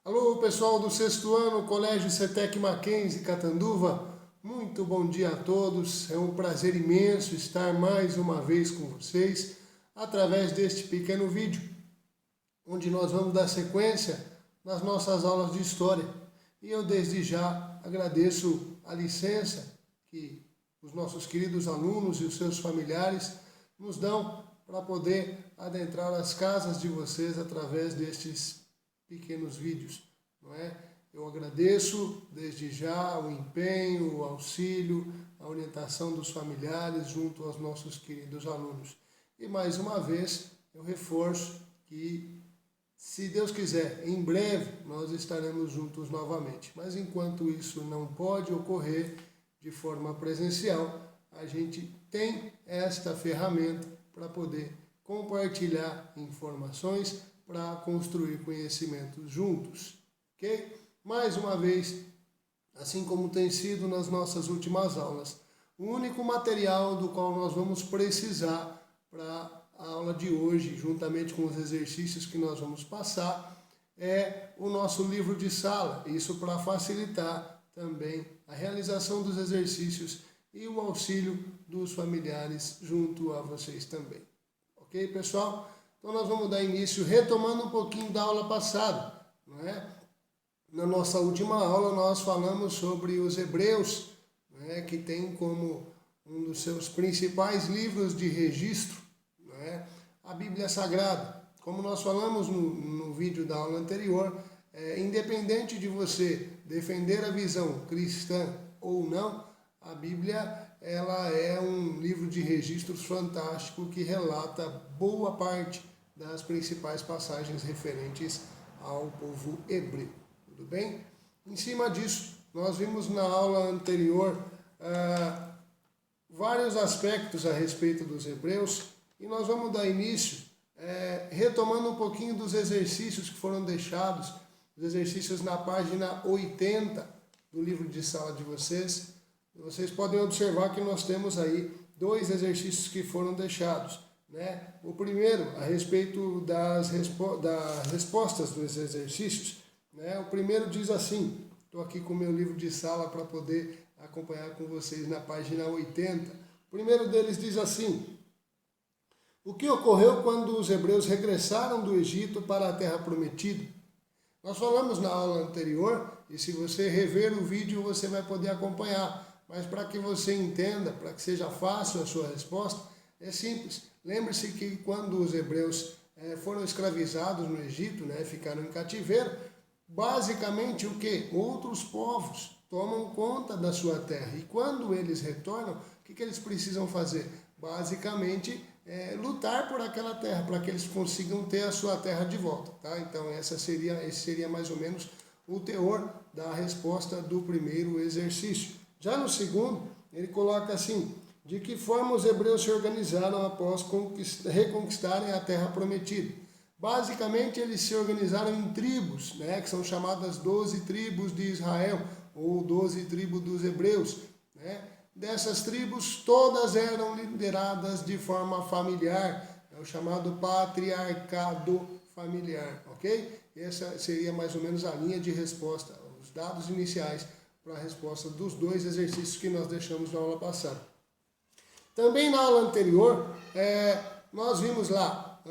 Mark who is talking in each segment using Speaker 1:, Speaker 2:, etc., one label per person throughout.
Speaker 1: Alô, pessoal do sexto ano, Colégio CETEC Mackenzie, Catanduva. Muito bom dia a todos. É um prazer imenso estar mais uma vez com vocês através deste pequeno vídeo, onde nós vamos dar sequência nas nossas aulas de história. E eu desde já agradeço a licença que os nossos queridos alunos e os seus familiares nos dão para poder adentrar as casas de vocês através destes pequenos vídeos, não é? Eu agradeço desde já o empenho, o auxílio, a orientação dos familiares junto aos nossos queridos alunos. E mais uma vez eu reforço que, se Deus quiser, em breve nós estaremos juntos novamente. Mas enquanto isso não pode ocorrer de forma presencial, a gente tem esta ferramenta para poder compartilhar informações, para construir conhecimentos juntos, ok? Mais uma vez, assim como tem sido nas nossas últimas aulas, o único material do qual nós vamos precisar para a aula de hoje, juntamente com os exercícios que nós vamos passar, é o nosso livro de sala. Isso para facilitar também a realização dos exercícios e o auxílio dos familiares junto a vocês também. Ok, pessoal? Então nós vamos dar início retomando um pouquinho da aula passada, não é? Na nossa última aula nós falamos sobre os Hebreus, não é? Que tem como um dos seus principais livros de registro, não é? A Bíblia Sagrada. Como nós falamos no vídeo da aula anterior, independente de você defender a visão cristã ou não, a Bíblia ela é um livro de registros fantástico que relata boa parte das principais passagens referentes ao povo hebreu. Tudo bem? Em cima disso, nós vimos na aula anterior vários aspectos a respeito dos hebreus e nós vamos dar início retomando um pouquinho dos exercícios que foram deixados, os exercícios na página 80 do livro de sala de vocês. Vocês podem observar que nós temos aí dois exercícios que foram deixados, né? O primeiro, a respeito das respostas dos exercícios, né? O primeiro diz assim, estou aqui com o meu livro de sala para poder acompanhar com vocês na página 80. O primeiro deles diz assim: o que ocorreu quando os hebreus regressaram do Egito para a terra prometida? Nós falamos na aula anterior, e se você rever o vídeo você vai poder acompanhar. Mas para que você entenda, para que seja fácil a sua resposta, é simples. Lembre-se que quando os hebreus foram escravizados no Egito, né, ficaram em cativeiro, basicamente o que? Outros povos tomam conta da sua terra. E quando eles retornam, o que eles precisam fazer? Basicamente, lutar por aquela terra, para que eles consigam ter a sua terra de volta. Tá? Então, esse seria mais ou menos o teor da resposta do primeiro exercício. Já no segundo, ele coloca assim: de que forma os hebreus se organizaram após reconquistarem a terra prometida? Basicamente, eles se organizaram em tribos, né, que são chamadas 12 tribos de Israel, ou 12 tribos dos hebreus. Né? Dessas tribos, todas eram lideradas de forma familiar, é o chamado patriarcado familiar, ok? Essa seria mais ou menos a linha de resposta, os dados iniciais para a resposta dos dois exercícios que nós deixamos na aula passada. Também na aula anterior, nós vimos lá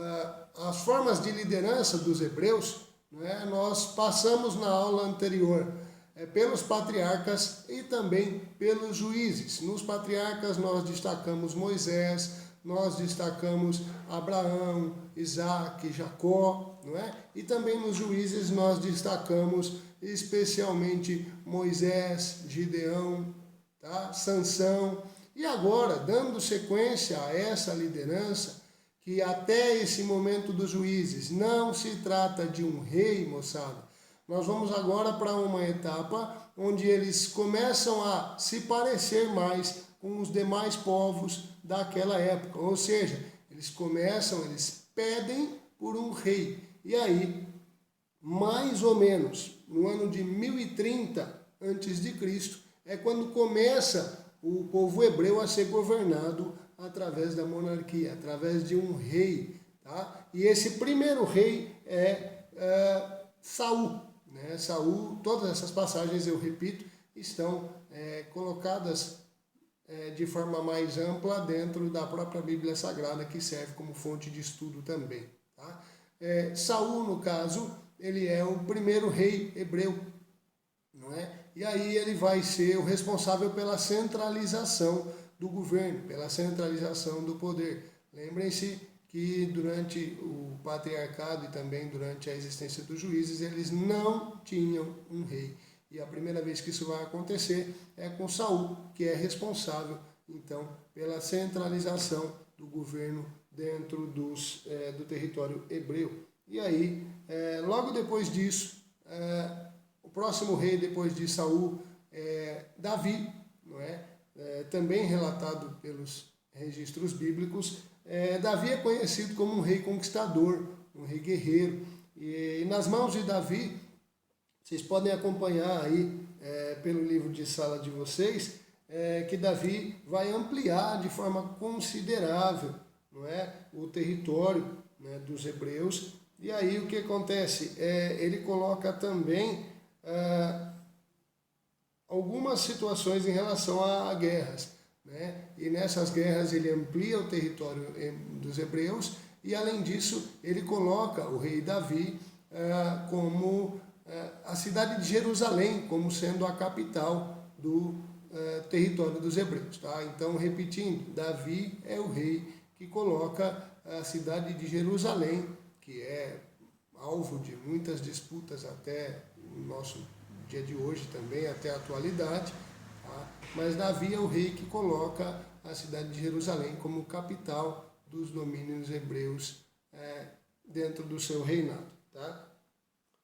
Speaker 1: as formas de liderança dos hebreus, né? Nós passamos na aula anterior pelos patriarcas e também pelos juízes. Nos patriarcas nós destacamos Moisés, nós destacamos Abraão, Isaac, Jacó, não é? E também nos juízes nós destacamos especialmente Moisés, Gideão, tá? Sansão. E agora, dando sequência a essa liderança, que até esse momento dos juízes não se trata de um rei, moçada, nós vamos agora para uma etapa onde eles começam a se parecer mais com os demais povos daquela época. Ou seja, eles pedem por um rei. E aí, mais ou menos no ano de 1030 a.C., é quando começa o povo hebreu a ser governado através da monarquia, através de um rei. Tá? E esse primeiro rei é Saul. Né? Saul, todas essas passagens, eu repito, estão colocadas de forma mais ampla dentro da própria Bíblia Sagrada, que serve como fonte de estudo também. Tá? Saul, no caso, ele é o primeiro rei hebreu, não é? E aí ele vai ser o responsável pela centralização do governo, pela centralização do poder. Lembrem-se que durante o patriarcado e também durante a existência dos juízes, eles não tinham um rei. E a primeira vez que isso vai acontecer é com Saul, que é responsável, então, pela centralização do governo dentro do território hebreu. E aí, logo depois disso, o próximo rei depois de Saul é Davi, não é? Também relatado pelos registros bíblicos. Davi é conhecido como um rei conquistador, um rei guerreiro. E nas mãos de Davi, vocês podem acompanhar aí pelo livro de sala de vocês, que Davi vai ampliar de forma considerável, não é, o território, né, dos hebreus. E aí o que acontece? Ele coloca também algumas situações em relação a guerras, né? E nessas guerras ele amplia o território dos hebreus e, além disso, ele coloca o rei Davi como a cidade de Jerusalém como sendo a capital do território dos hebreus. Tá? Então, repetindo, Davi é o rei que coloca a cidade de Jerusalém, que é alvo de muitas disputas até o nosso dia de hoje também, até a atualidade. Tá? Mas Davi é o rei que coloca a cidade de Jerusalém como capital dos domínios hebreus dentro do seu reinado. Tá?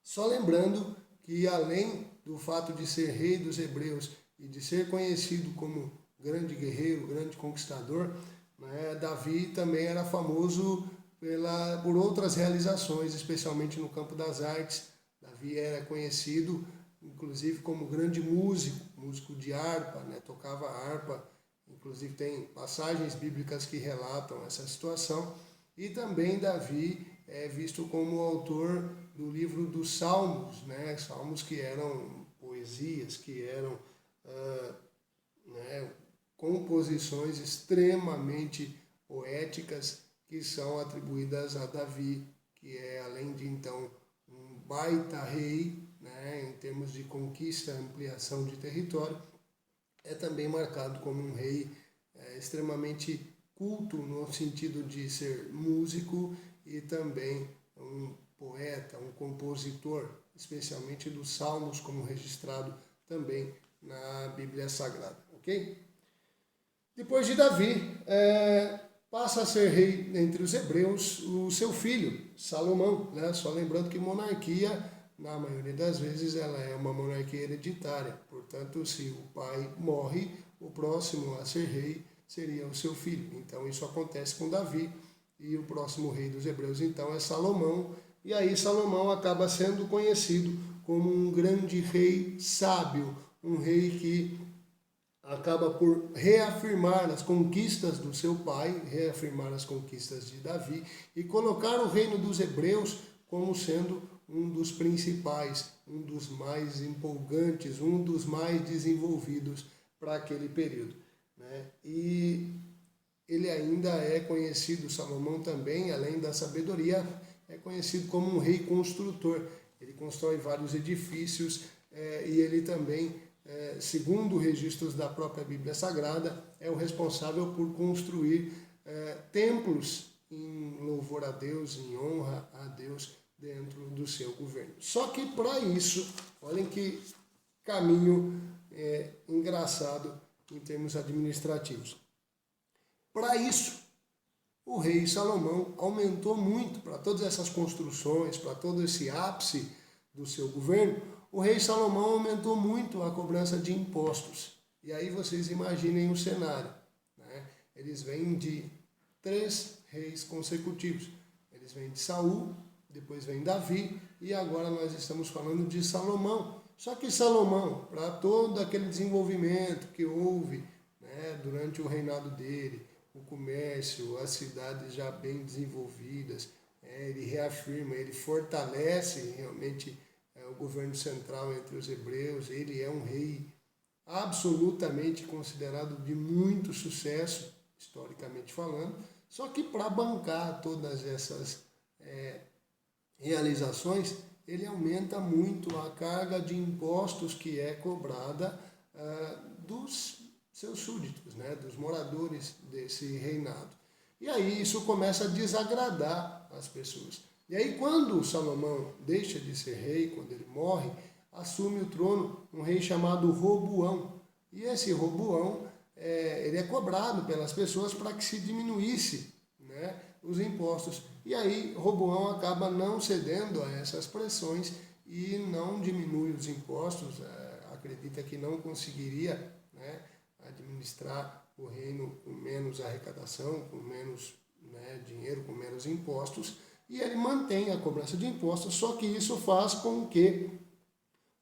Speaker 1: Só lembrando que, além do fato de ser rei dos hebreus e de ser conhecido como grande guerreiro, grande conquistador, né, Davi também era famoso por outras realizações, especialmente no campo das artes. Davi era conhecido, inclusive, como grande músico de harpa, né, tocava harpa. Inclusive tem passagens bíblicas que relatam essa situação. E também Davi é visto como autor do livro dos Salmos, né? Salmos que eram poesias, que eram composições extremamente poéticas que são atribuídas a Davi, que é, além de então um baita rei, né, em termos de conquista, ampliação de território, é também marcado como um rei extremamente culto no sentido de ser músico e também um poeta, um compositor, especialmente dos Salmos, como registrado também na Bíblia Sagrada, ok? Depois de Davi, passa a ser rei entre os hebreus o seu filho, Salomão, né? Só lembrando que monarquia, na maioria das vezes, ela é uma monarquia hereditária. Portanto, se o pai morre, o próximo a ser rei seria o seu filho. Então, isso acontece com Davi, e o próximo rei dos hebreus, então, é Salomão. E aí Salomão acaba sendo conhecido como um grande rei sábio, um rei que acaba por reafirmar as conquistas do seu pai, reafirmar as conquistas de Davi e colocar o reino dos hebreus como sendo um dos principais, um dos mais empolgantes, um dos mais desenvolvidos para aquele período, né? E ele ainda é conhecido, Salomão também, além da sabedoria, é conhecido como um rei construtor. Ele constrói vários edifícios e ele também, segundo registros da própria Bíblia Sagrada, é o responsável por construir templos em louvor a Deus, em honra a Deus dentro do seu governo. Só que para isso, olhem que caminho engraçado em termos administrativos. Para isso, o rei Salomão aumentou muito para todas essas construções, para todo esse ápice do seu governo. O rei Salomão aumentou muito a cobrança de impostos. E aí vocês imaginem o cenário, né? Eles vêm de 3 reis consecutivos. Eles vêm de Saul, depois vem Davi e agora nós estamos falando de Salomão. Só que Salomão, para todo aquele desenvolvimento que houve, né, durante o reinado dele, o comércio, as cidades já bem desenvolvidas, ele reafirma, ele fortalece realmente o governo central entre os hebreus. Ele é um rei absolutamente considerado de muito sucesso, historicamente falando, só que para bancar todas essas realizações, ele aumenta muito a carga de impostos que é cobrada dos seus súditos, né, dos moradores desse reinado. E aí isso começa a desagradar as pessoas. E aí quando Salomão deixa de ser rei, quando ele morre, assume o trono um rei chamado Roboão. E esse Roboão, ele é cobrado pelas pessoas para que se diminuísse, né, os impostos. E aí Roboão acaba não cedendo a essas pressões e não diminui os impostos. Acredita que não conseguiria, né, administrar o reino com menos arrecadação, com menos, né, dinheiro, com menos impostos. E ele mantém a cobrança de impostos, só que isso faz com que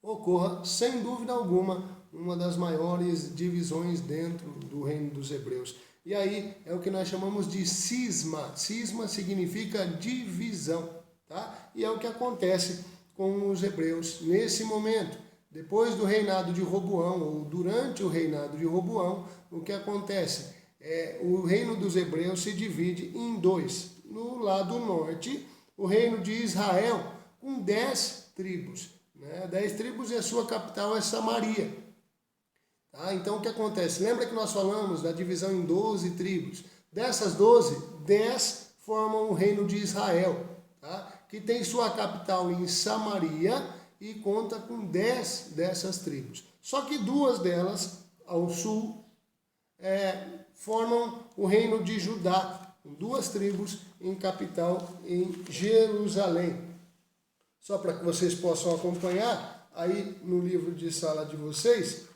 Speaker 1: ocorra, sem dúvida alguma, uma das maiores divisões dentro do reino dos hebreus. E aí é o que nós chamamos de cisma. Cisma significa divisão, tá? E é o que acontece com os hebreus nesse momento. Depois do reinado de Roboão, ou durante o reinado de Roboão, o que acontece? O reino dos hebreus se divide em dois. No lado norte, o reino de Israel, com 10 tribos. 10 tribos e a sua capital é Samaria. Tá? Então o que acontece? Lembra que nós falamos da divisão em 12 tribos? Dessas 12, 10 formam o reino de Israel, tá? Que tem sua capital em Samaria e conta com 10 dessas tribos. Só que 2 delas, ao sul, formam o reino de Judá, com 2 tribos em capital em Jerusalém. Só para que vocês possam acompanhar, aí no livro de sala de vocês,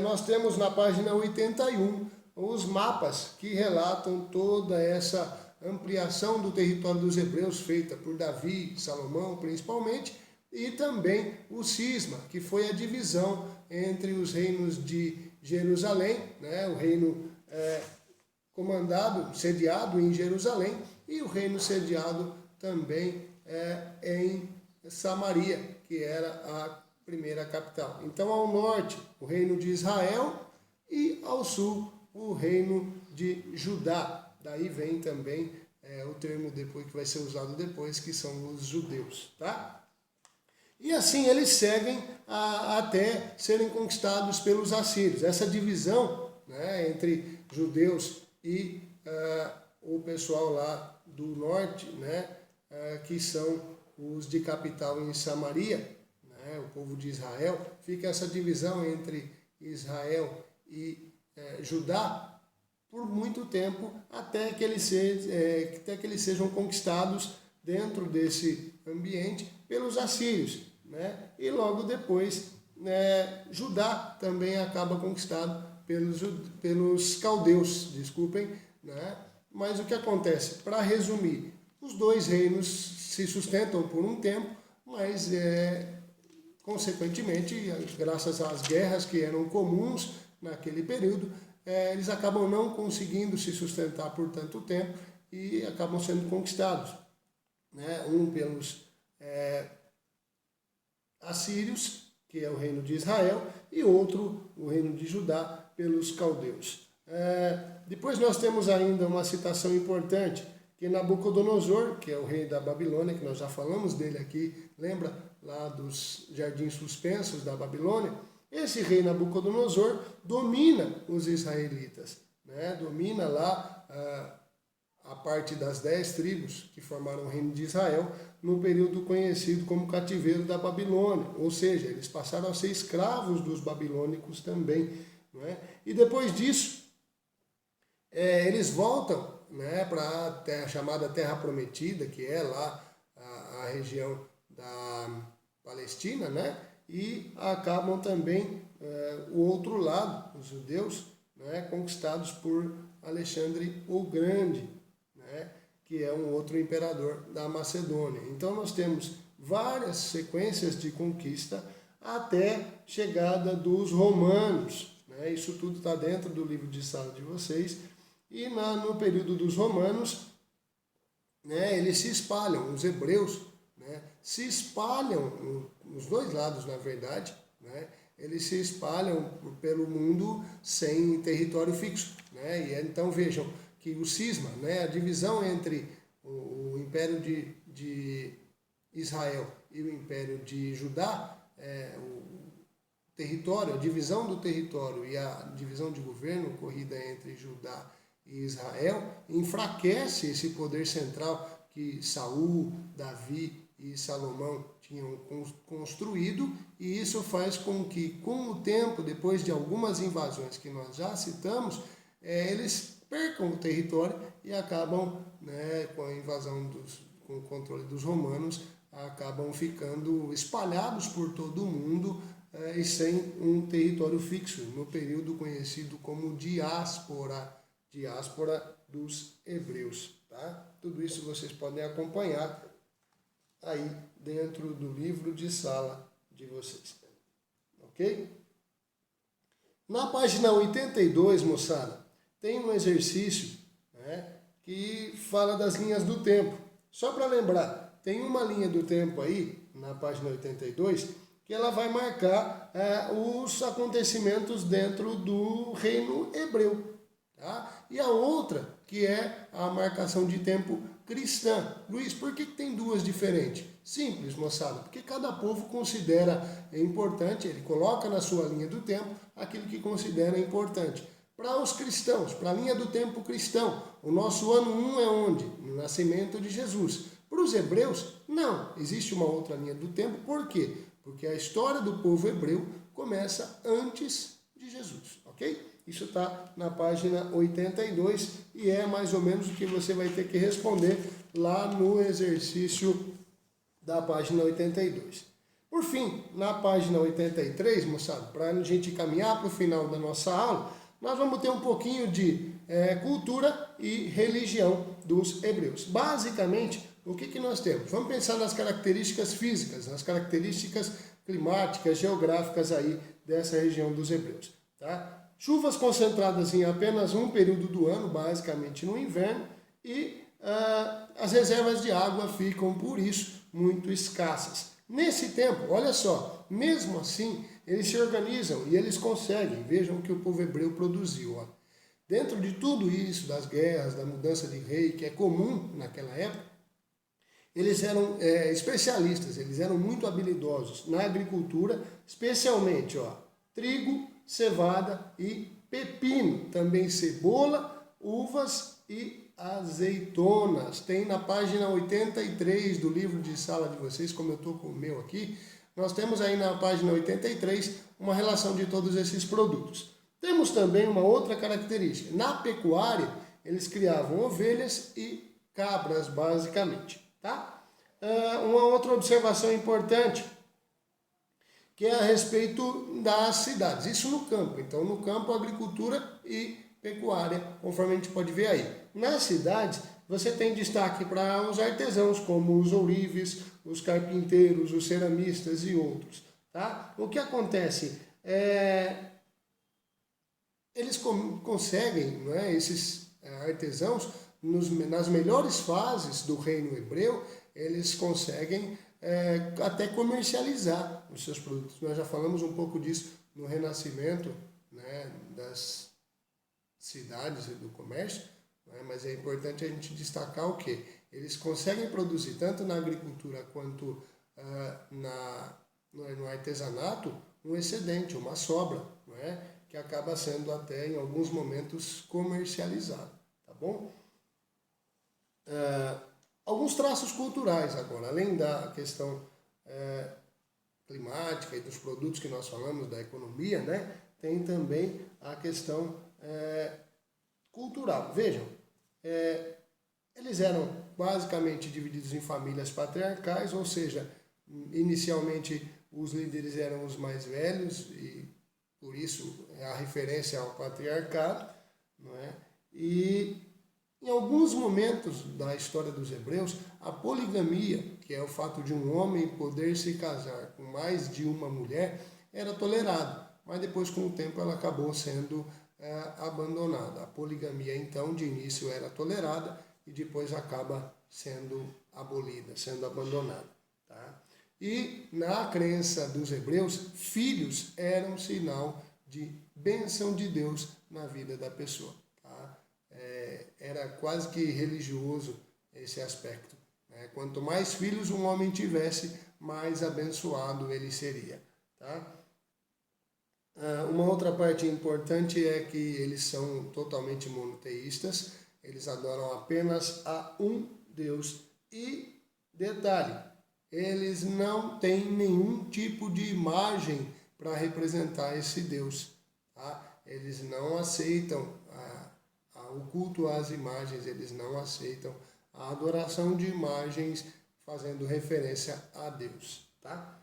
Speaker 1: nós temos na página 81 os mapas que relatam toda essa ampliação do território dos hebreus feita por Davi, Salomão principalmente, e também o cisma, que foi a divisão entre os reinos de Jerusalém, né, o reino sediado em Jerusalém, e o reino sediado também em Samaria, que era a primeira capital. Então, ao norte, o reino de Israel e ao sul, o reino de Judá. Daí vem também o termo depois que vai ser usado depois, que são os judeus, tá? E assim eles seguem até serem conquistados pelos assírios. Essa divisão, né, entre judeus e o pessoal lá do norte, né, que são os de capital em Samaria, o povo de Israel, fica essa divisão entre Israel e Judá por muito tempo, até que eles sejam conquistados dentro desse ambiente pelos assírios, né? E logo depois Judá também acaba conquistado pelos caldeus, desculpem, né? Mas o que acontece? Para resumir, os dois reinos se sustentam por um tempo, mas consequentemente, graças às guerras que eram comuns naquele período, eles acabam não conseguindo se sustentar por tanto tempo e acabam sendo conquistados, né? Um pelos assírios, que é o reino de Israel, e outro, o reino de Judá, pelos caldeus. Depois nós temos ainda uma citação importante, que Nabucodonosor, que é o rei da Babilônia, que nós já falamos dele aqui, lembra lá dos jardins suspensos da Babilônia? Esse rei Nabucodonosor domina os israelitas, né? Domina lá a parte das 10 tribos que formaram o reino de Israel no período conhecido como cativeiro da Babilônia, ou seja, eles passaram a ser escravos dos babilônicos também, não é? E depois disso, eles voltam, né, para a chamada Terra Prometida, que é lá a região da Palestina, né, e acabam também o outro lado, os judeus, né, conquistados por Alexandre o Grande, né, que é um outro imperador da Macedônia. Então nós temos várias sequências de conquista até chegada dos romanos, né? Isso tudo está dentro do livro de sala de vocês. E no período dos romanos, né, eles se espalham, os hebreus, né, se espalham os dois lados, na verdade, né, eles se espalham pelo mundo sem território fixo, né? E então vejam que o cisma, né, a divisão entre o Império de Israel e o Império de Judá, o território, a divisão do território e a divisão de governo ocorrida entre Judá e Israel enfraquece esse poder central que Saul, Davi e Salomão tinham construído, e isso faz com que, com o tempo, depois de algumas invasões que nós já citamos, eles percam o território e acabam, né, com a invasão, com o controle dos romanos, acabam ficando espalhados por todo o mundo e sem um território fixo, no período conhecido como diáspora dos hebreus. Tá? Tudo isso vocês podem acompanhar aí dentro do livro de sala de vocês. Ok? Na página 82, moçada, tem um exercício, né, que fala das linhas do tempo. Só para lembrar, tem uma linha do tempo aí, na página 82, que ela vai marcar os acontecimentos dentro do reino hebreu. Tá? E a outra, que é a marcação de tempo cristã. Luiz, por que tem duas diferentes? Simples, moçada, porque cada povo considera importante, ele coloca na sua linha do tempo aquilo que considera importante. Para os cristãos, para a linha do tempo cristão, o nosso ano 1 é onde? No nascimento de Jesus. Para os hebreus, não, existe uma outra linha do tempo. Por quê? Porque a história do povo hebreu começa antes de Jesus, ok? Isso está na página 82 e é mais ou menos o que você vai ter que responder lá no exercício da página 82. Por fim, na página 83, moçada, para a gente caminhar para o final da nossa aula, nós vamos ter um pouquinho de cultura e religião dos hebreus. Basicamente, o que nós temos? Vamos pensar nas características físicas, nas características climáticas, geográficas aí dessa região dos hebreus. Tá? Chuvas concentradas em apenas um período do ano, basicamente no inverno, e as reservas de água ficam, por isso, muito escassas. Nesse tempo, olha só, mesmo assim, eles se organizam e eles conseguem. Vejam o que o povo hebreu produziu. Ó. Dentro de tudo isso, das guerras, da mudança de rei, que é comum naquela época, eles eram especialistas, eles eram muito habilidosos na agricultura, especialmente trigo, cevada e pepino, também cebola, uvas e azeitonas. Tem na página 83 do livro de sala de vocês, como eu estou com o meu aqui, nós temos aí na página 83 uma relação de todos esses produtos. Temos também uma outra característica. Na pecuária, eles criavam ovelhas e cabras, basicamente. Tá? Uma outra observação importante, que é a respeito das cidades. Isso no campo. Então, no campo, agricultura e pecuária, conforme a gente pode ver aí. Nas cidades, você tem destaque para os artesãos, como os ourives, os carpinteiros, os ceramistas e outros. Tá? O que acontece? Eles conseguem, né, esses artesãos, nas melhores fases do reino hebreu, eles conseguem até comercializar os seus produtos. Nós já falamos um pouco disso no renascimento, né, das cidades e do comércio, né, mas é importante a gente destacar o quê? Eles conseguem produzir tanto na agricultura quanto no artesanato um excedente, uma sobra, né, que acaba sendo até em alguns momentos comercializado, tá bom? Alguns traços culturais agora, além da questão climática e dos produtos que nós falamos, da economia, né, tem também a questão cultural. Vejam, eles eram basicamente divididos em famílias patriarcais, ou seja, inicialmente os líderes eram os mais velhos e por isso a referência ao patriarcado, não é? E em alguns momentos da história dos hebreus, a poligamia, que é o fato de um homem poder se casar com mais de uma mulher, era tolerada, mas depois com o tempo ela acabou sendo abandonada. A poligamia então de início era tolerada e depois acaba sendo abolida, sendo abandonada. Tá? E na crença dos hebreus, filhos eram sinal de bênção de Deus na vida da pessoa. Tá? Era quase que religioso esse aspecto. Né? Quanto mais filhos um homem tivesse, mais abençoado ele seria. Tá? Uma outra parte importante é que eles são totalmente monoteístas, eles adoram apenas a um Deus. E, detalhe, eles não têm nenhum tipo de imagem para representar esse Deus. Tá? Eles não aceitam o culto às imagens, eles não aceitam a adoração de imagens fazendo referência a Deus. Tá?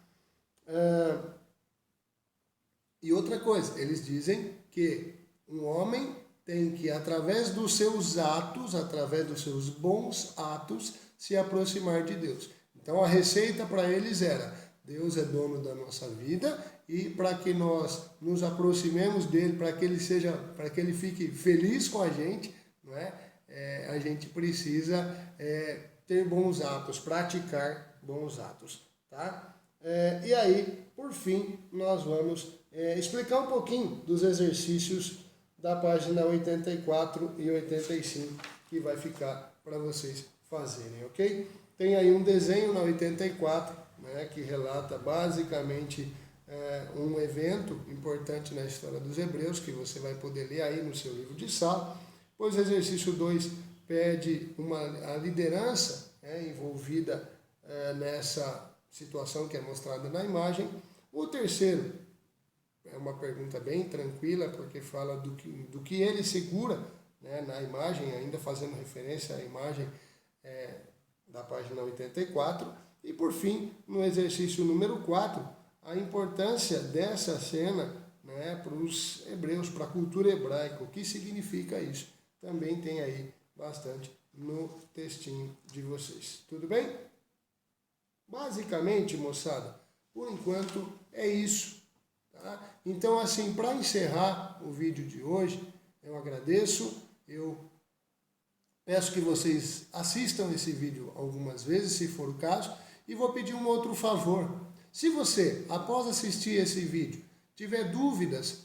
Speaker 1: E outra coisa, eles dizem que um homem tem que, através dos seus atos, através dos seus bons atos, se aproximar de Deus. Então a receita para eles era: Deus é dono da nossa vida e para que nós nos aproximemos dele, para que ele fique feliz com a gente, não é? A gente precisa ter bons atos, praticar bons atos, tá? E aí, por fim, nós vamos explicar um pouquinho dos exercícios da página 84 e 85 que vai ficar para vocês fazerem, ok? Tem aí um desenho na 84, né, que relata basicamente um evento importante na história dos hebreus, que você vai poder ler aí no seu livro de sala. Pois o exercício 2 pede a liderança envolvida nessa situação que é mostrada na imagem. O terceiro é uma pergunta bem tranquila, porque fala do que ele segura, né, na imagem, ainda fazendo referência à imagem da página 84. E por fim, no exercício número 4, a importância dessa cena, né, para os hebreus, para a cultura hebraica, o que significa isso. Também tem aí bastante no textinho de vocês. Tudo bem? Basicamente, moçada, por enquanto é isso. Tá? Então, assim, para encerrar o vídeo de hoje, eu agradeço, eu peço que vocês assistam esse vídeo algumas vezes, se for o caso, e vou pedir um outro favor. Se você, após assistir esse vídeo, tiver dúvidas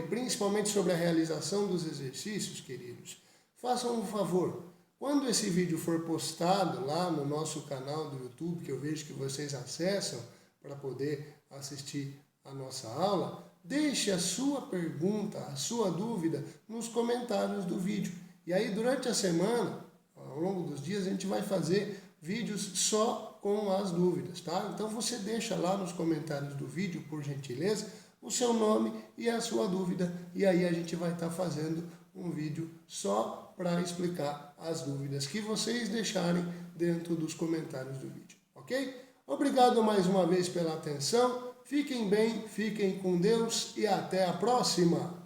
Speaker 1: principalmente sobre a realização dos exercícios, queridos, façam um favor. Quando esse vídeo for postado lá no nosso canal do YouTube, que eu vejo que vocês acessam para poder assistir a nossa aula, deixe a sua pergunta, a sua dúvida nos comentários do vídeo. E aí, durante a semana, ao longo dos dias, a gente vai fazer vídeos só com as dúvidas, tá? Então você deixa lá nos comentários do vídeo, por gentileza, o seu nome e a sua dúvida. E aí a gente vai estar fazendo um vídeo só para explicar as dúvidas que vocês deixarem dentro dos comentários do vídeo, ok? Obrigado mais uma vez pela atenção. Fiquem bem, fiquem com Deus e até a próxima!